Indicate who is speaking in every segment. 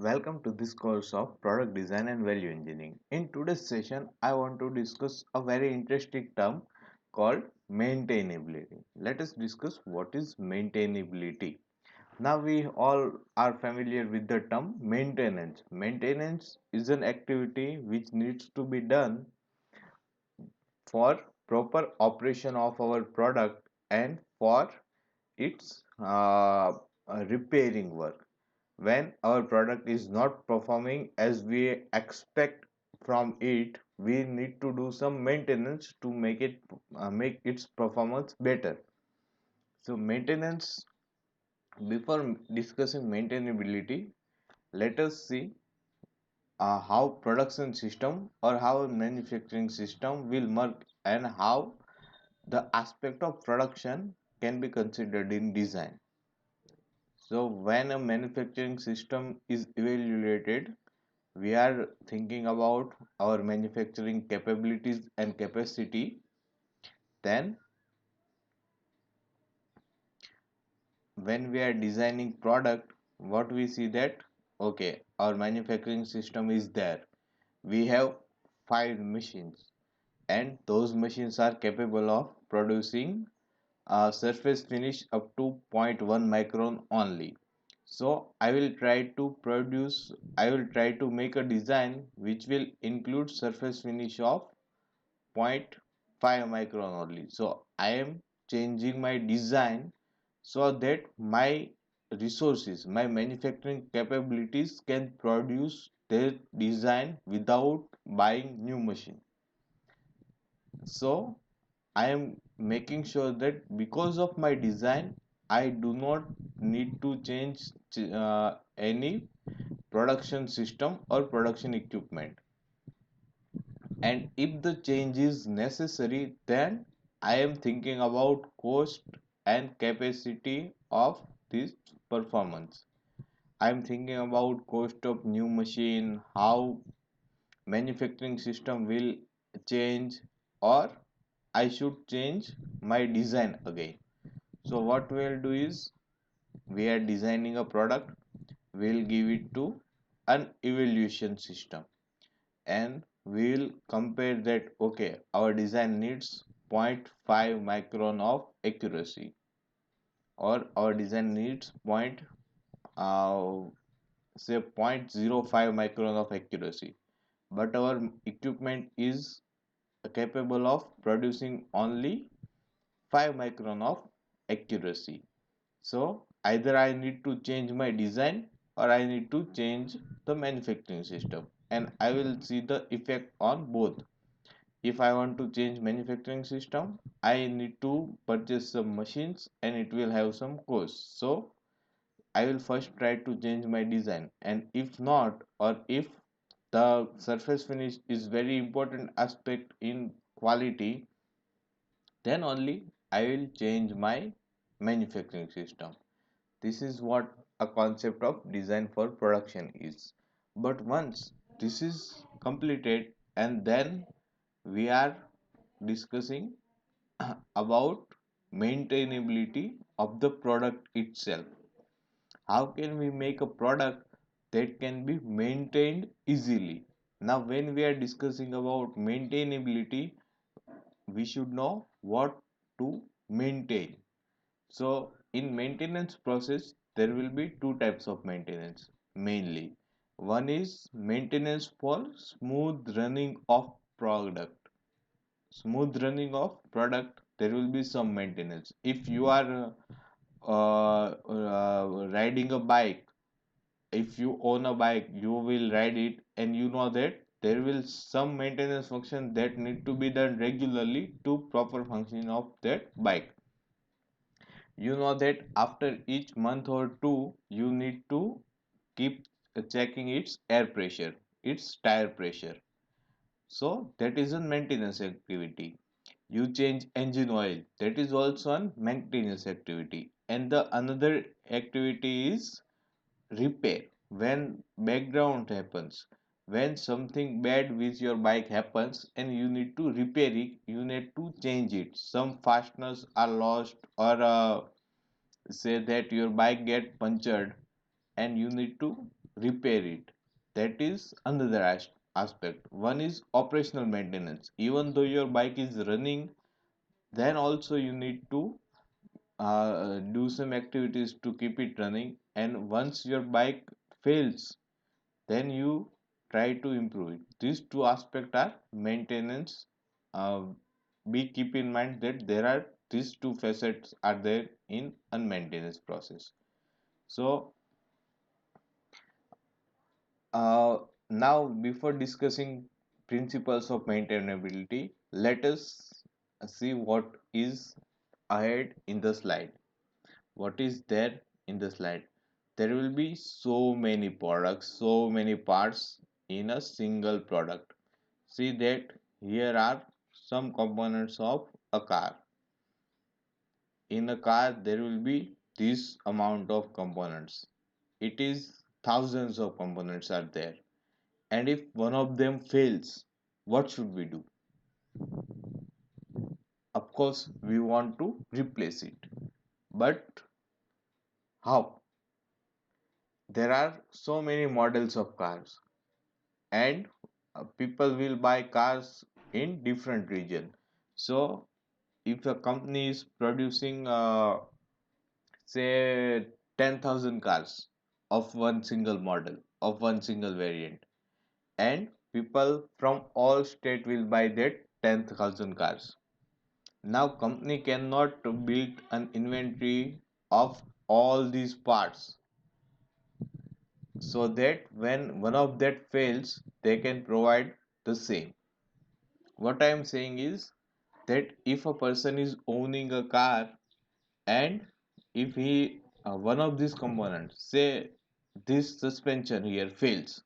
Speaker 1: Welcome to this course of Product Design and Value Engineering. In today's session, I want to discuss a very interesting term called maintainability. Let us discuss what is maintainability. Now we all are familiar with the term maintenance. Maintenance is an activity which needs to be done for proper operation of our product and for its repairing work. When our product is not performing as we expect from it, we need to do some maintenance to make its performance better. So maintenance, before discussing maintainability, let us see how production system or how manufacturing system will work and how the aspect of production can be considered in design. So when a manufacturing system is evaluated, we are thinking about our manufacturing capabilities and capacity. Then when we are designing product, what we see that okay, our manufacturing system is there. We have 5 machines and those machines are capable of producing a surface finish up to zero point 0.1 micron only. So I will try to make a design which will include surface finish of zero point 0.5 micron only. So I am changing my design so that my resources, my manufacturing capabilities can produce their design without buying new machine. So I am making sure that because of my design, I do not need to change any production system or production equipment. And if the change is necessary, then I am thinking about cost and capacity of this performance. I am thinking about cost of new machine, how manufacturing system will change, or I should change my design again. So what we'll do is we are designing a product, we'll give it to an evaluation system and we'll compare that okay, our design needs zero point 0.5 micron of accuracy or our design needs uh, say 0.05 micron of accuracy, but our equipment is capable of producing only 5 micron of accuracy. So either I need to change my design or I need to change the manufacturing system, and I will see the effect on both. If I want to change manufacturing system, I need to purchase some machines and it will have some cost. So I will first try to change my design, and if not, or if the surface finish is very important aspect in quality, then only I will change my manufacturing system. This is what a concept of design for production is. But once this is completed, and then we are discussing about maintainability of the product itself. How can we make a product that can be maintained easily? Now when we are discussing about maintainability, we should know what to maintain. So in maintenance process, there will be two types of maintenance mainly. One is maintenance for smooth running of product. Smooth running of product, there will be some maintenance. If you are riding a bike, if you own a bike, you will ride it, and you know that there will some maintenance function that need to be done regularly to proper functioning of that bike. You know that after each month or two you need to keep checking its air pressure, its tire pressure. So that is a maintenance activity. You change engine oil, that is also a maintenance activity. And the another activity is repair. When background happens, when something bad with your bike happens and you need to repair it, you need to change it. Some fasteners are lost, or say that your bike get punctured and you need to repair it. That is another aspect. One is operational maintenance. Even though your bike is running, then also you need to do some activities to keep it running. And once your bike fails, then you try to improve it. These two aspects are maintenance. uh, we keep in mind that there are these two facets are there in unmaintenance process. So now before discussing principles of maintainability, let us see what is ahead in the slide. What is there in the slide? There will be so many products, so many parts in a single product. See that here are some components of a car. In a car there will be this amount of components. It is thousands of components are there, and if one of them fails, what should we do? Of course we want to replace it, but how? There are so many models of cars, and people will buy cars in different region. So if a company is producing say 10,000 cars of one single model, of one single variant, and people from all state will buy that 10,000 cars. Now company cannot build an inventory of all these parts, so that when one of that fails they can provide the same. What I am saying is that if a person is owning a car, and if he one of these components, say this suspension here fails,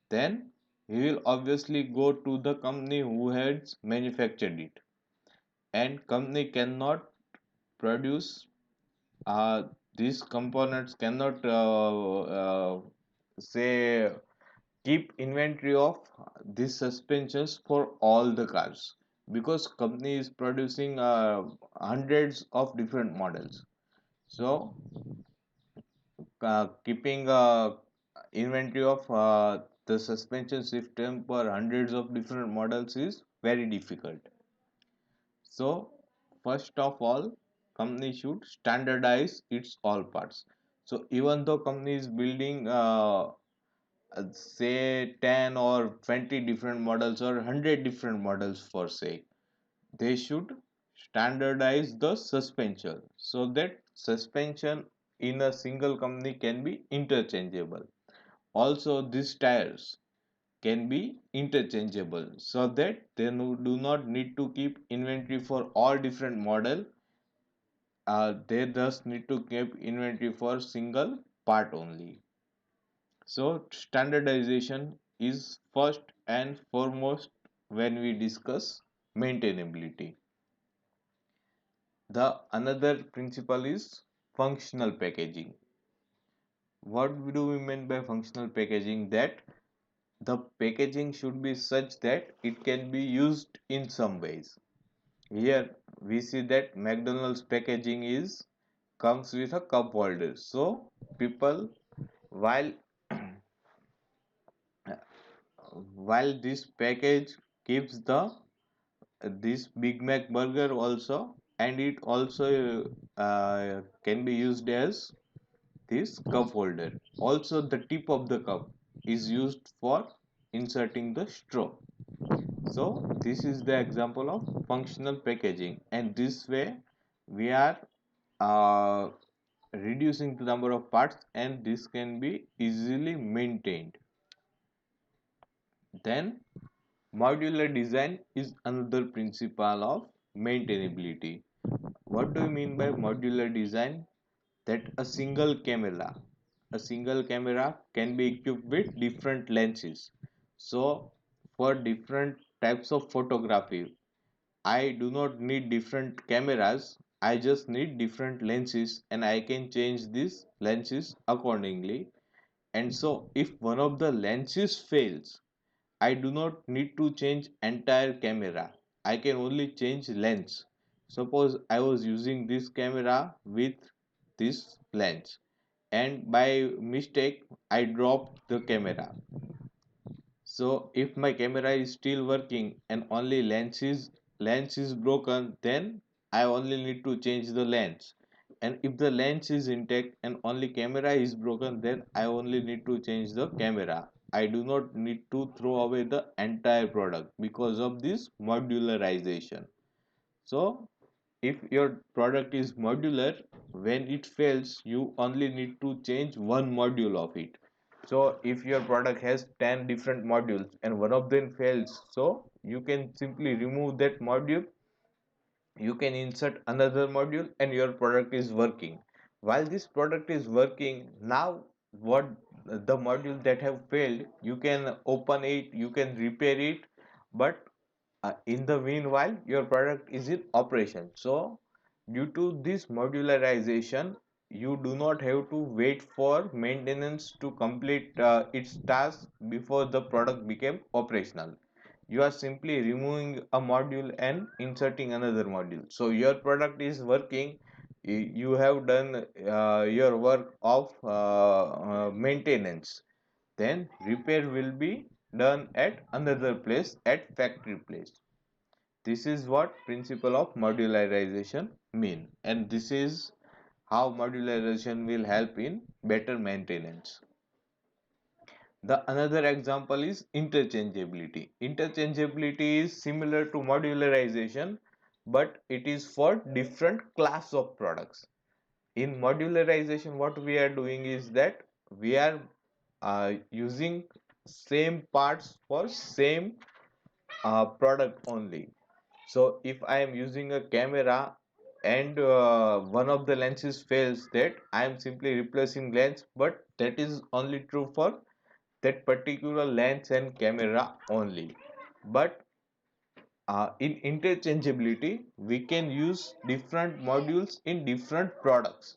Speaker 1: then he will obviously go to the company who has manufactured it, and company cannot produce uh, these components, cannot say keep inventory of these suspensions for all the cars, because company is producing hundreds of different models. So keeping inventory of the suspension system for hundreds of different models is very difficult. So first of all, company should standardize its all parts. So even though company is building say 10 or 20 different models or 100 different models for say, they should standardize the suspension so that suspension in a single company can be interchangeable. Also these tires can be interchangeable so that they do not need to keep inventory for all different model. They just need to keep inventory for single part only. So standardization is first and foremost when we discuss maintainability. The another principle is functional packaging. What do we mean by functional packaging? That the packaging should be such that it can be used in some ways. Here we see that McDonald's packaging is comes with a cup holder. So people, while while this package keeps the this Big Mac burger also, and it also can be used as this cup holder. Also the tip of the cup is used for inserting the straw. So this is the example of functional packaging, and this way we are uh, reducing the number of parts, and this can be easily maintained. Then modular design is another principle of maintainability. What do you mean by modular design? That a single camera can be equipped with different lenses. So for different types of photography, I do not need different cameras. I just need different lenses, and I can change these lenses accordingly. And so if one of the lenses fails, I do not need to change entire camera. I can only change lens. Suppose I was using this camera with this lens, and by mistake I dropped the camera. So if my camera is still working and only lens is broken, then I only need to change the lens. And if the lens is intact and only camera is broken, then I only need to change the camera. I do not need to throw away the entire product because of this modularization. So if your product is modular, when it fails, you only need to change one module of it. So if your product has 10 different modules and one of them fails, so you can simply remove that module, you can insert another module, and your product is working. While this product is working, now what the module that have failed, you can open it, you can repair it, but in the meanwhile your product is in operation. So due to this modularization, you do not have to wait for maintenance to complete its task before the product became operational. You are simply removing a module and inserting another module, so your product is working. You have done your work of maintenance, then repair will be done at another place, at factory place. This is what principle of modularization mean, and this is how modularization will help in better maintenance. The another example is interchangeability. Interchangeability is similar to modularization, but it is for different class of products. In modularization, what we are doing is that we are using same parts for same product only. So if I am using a camera and one of the lenses fails, that I am simply replacing lens, but that is only true for that particular lens and camera only. But in interchangeability, we can use different modules in different products.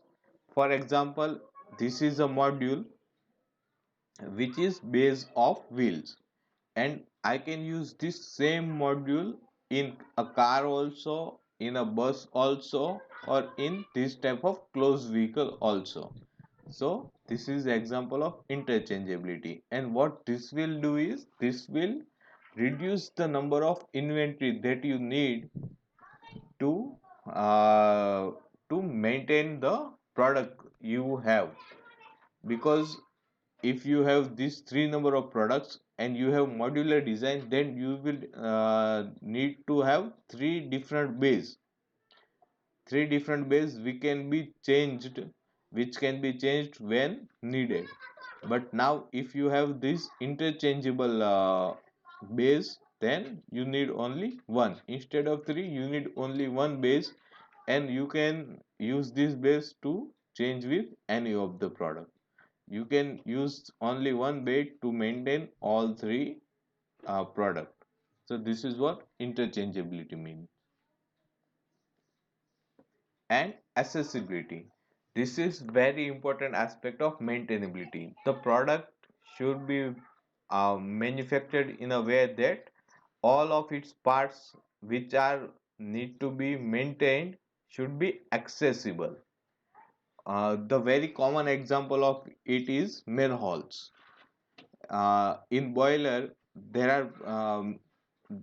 Speaker 1: For example, this is a module which is based of wheels, and I can use this same module in a car also, in a bus also, or in this type of closed vehicle also. So this is example of interchangeability, and what this will do is this will reduce the number of inventory that you need to uh, to maintain the product you have. Because if you have these three number of products and you have modular design, then you will need to have three different bays we can be changed, which can be changed when needed. But now if you have this interchangeable base, then you need only one instead of three, you need only one base, and you can use this base to change with any of the product. You can use only one base to maintain all three product. So this is what interchangeability means. And accessibility, this is very important aspect of maintainability. The product should be manufactured in a way that all of its parts which are need to be maintained should be accessible. The very common example of it is manholes. In boiler, there are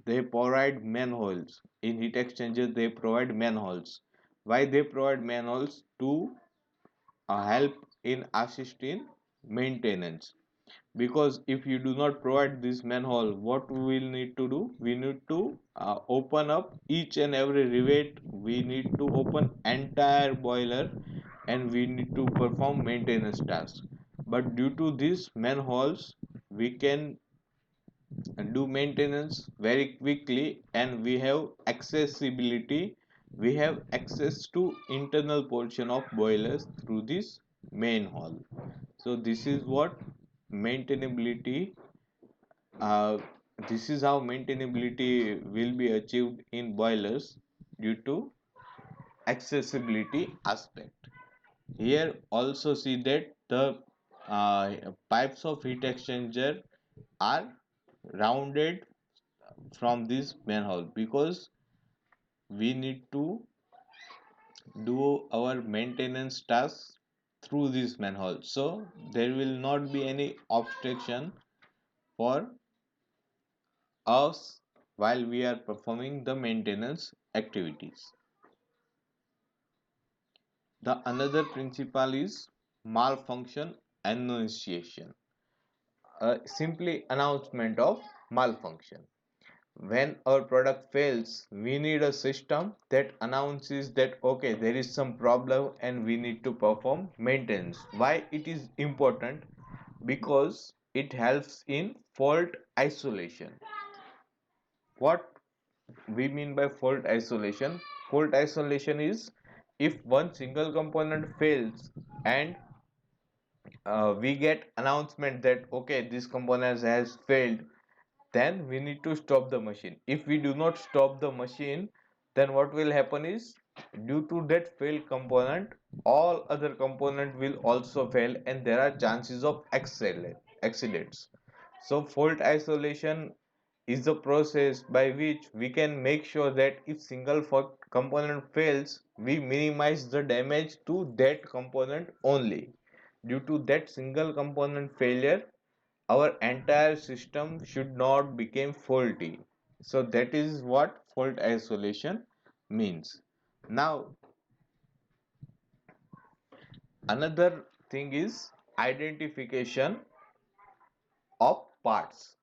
Speaker 1: they provide manholes. In heat exchanger, they provide manholes. Why they provide manholes? To help in assist in maintenance. Because if you do not provide this manhole, what we will need to do? We need to open up each and every rivet. We need to open entire boiler, and we need to perform maintenance tasks. But due to these manholes, we can do maintenance very quickly, and we have accessibility. We have access to internal portion of boilers through this manhole. So this is what maintainability uh, this is how maintainability will be achieved in boilers due to accessibility aspect. Here also see that the pipes of heat exchanger are rounded from this manhole, because we need to do our maintenance tasks through this manhole, so there will not be any obstruction for us while we are performing the maintenance activities. The another principle is malfunction annunciation, simply announcement of malfunction. When our product fails, we need a system that announces that okay, there is some problem and we need to perform maintenance. Why it is important? Because it helps in fault isolation. What we mean by fault isolation? Fault isolation is if one single component fails and we get announcement that okay, this component has failed, then we need to stop the machine. If we do not stop the machine, then what will happen is, due to that failed component, all other component will also fail and there are chances of accidents. So fault isolation is the process by which we can make sure that if single fault component fails, we minimize the damage to that component only. Due to that single component failure, our entire system should not become faulty. So that is what fault isolation means. Now another thing is identification of parts.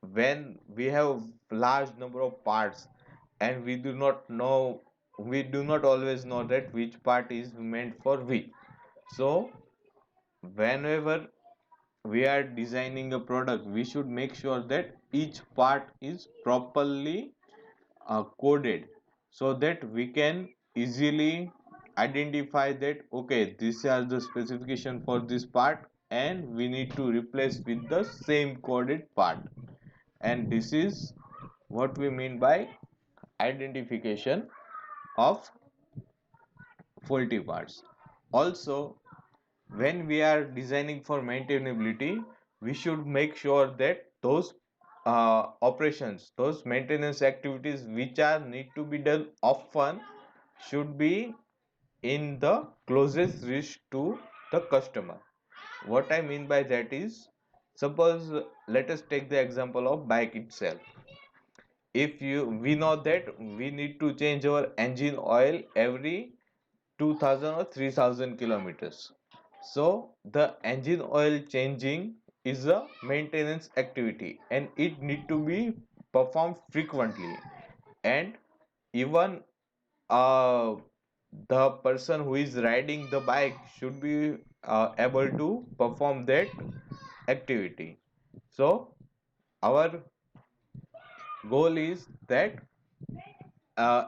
Speaker 1: When we have large number of parts and we do not always know that which part is meant for which. So whenever we are designing a product, we should make sure that each part is properly coded, so that we can easily identify that okay, these are the specification for this part and we need to replace with the same coded part. And this is what we mean by identification of faulty parts. Also, when we are designing for maintainability, we should make sure that those operations, those maintenance activities which are need to be done often, should be in the closest reach to the customer. What I mean by that is, suppose let us take the example of bike itself. If you we know that we need to change our engine oil every 2000 or 3000 kilometers. So the engine oil changing is a maintenance activity and it need to be performed frequently. And even uh, the person who is riding the bike should be able to perform that activity. So our goal is that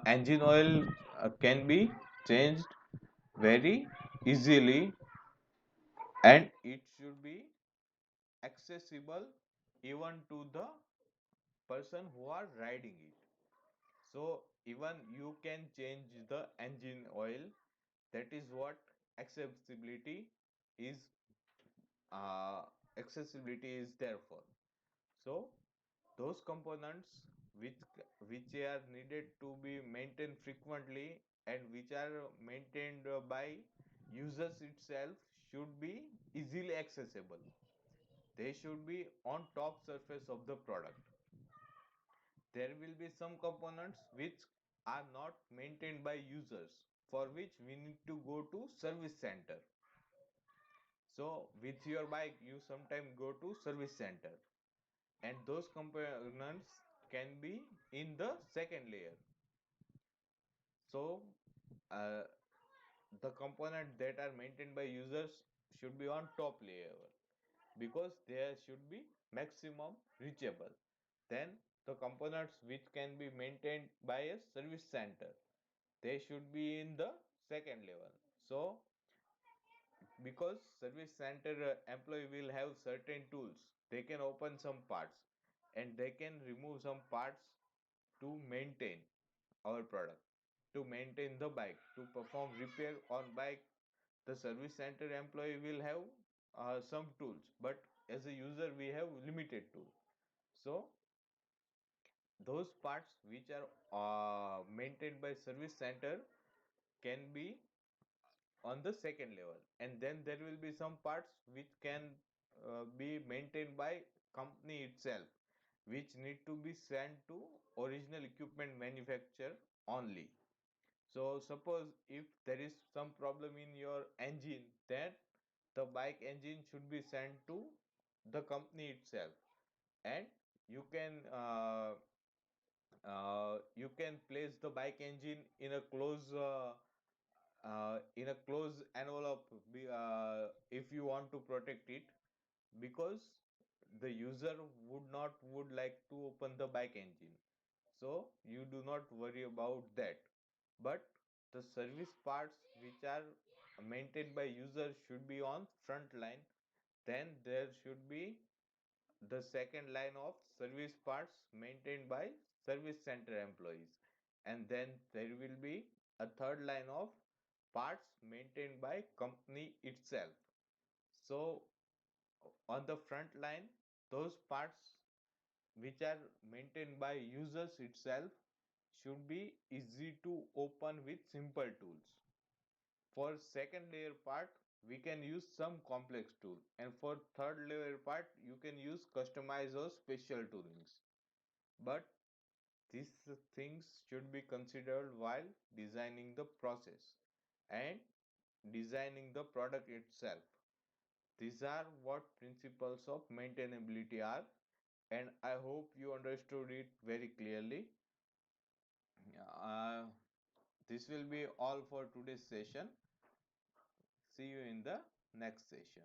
Speaker 1: engine oil can be changed very easily and it should be accessible even to the person who are riding it. So even you can change the engine oil. That is what accessibility is uh, accessibility is there for. So those components which which are needed to be maintained frequently and which are maintained by users itself should be easily accessible. They should be on top surface of the product. There will be some components which are not maintained by users, for which we need to go to service center. So with your bike you sometimes go to service center and those components can be in the second layer. So uh, the components that are maintained by users should be on top layer because there should be maximum reachable. Then the components which can be maintained by a service center, they should be in the second level. So because service center employee will have certain tools, they can open some parts and they can remove some parts to maintain our product, to maintain the bike, to perform repair on bike. The service center employee will have some tools, but as a user we have limited tools. So those parts which are maintained by service center can be on the second level, and then there will be some parts which can be maintained by company itself, which need to be sent to original equipment manufacturer only. So suppose if there is some problem in your engine, then the bike engine should be sent to the company itself, and you can you can place the bike engine in a closed envelope if you want to protect it, because the user would like to open the bike engine, so you do not worry about that. But the service parts which are maintained by user should be on front line. Then there should be the second line of service parts maintained by service center employees, and then there will be a third line of parts maintained by company itself. So on the front line, those parts which are maintained by users itself should be easy to open with simple tools. For second layer part, we can use some complex tool, and for third layer part, you can use customized or special toolings. But these things should be considered while designing the process and designing the product itself. These are what principles of maintainability are, and I hope you understood it very clearly. Uh, this will be all for today's session. See you in the next session.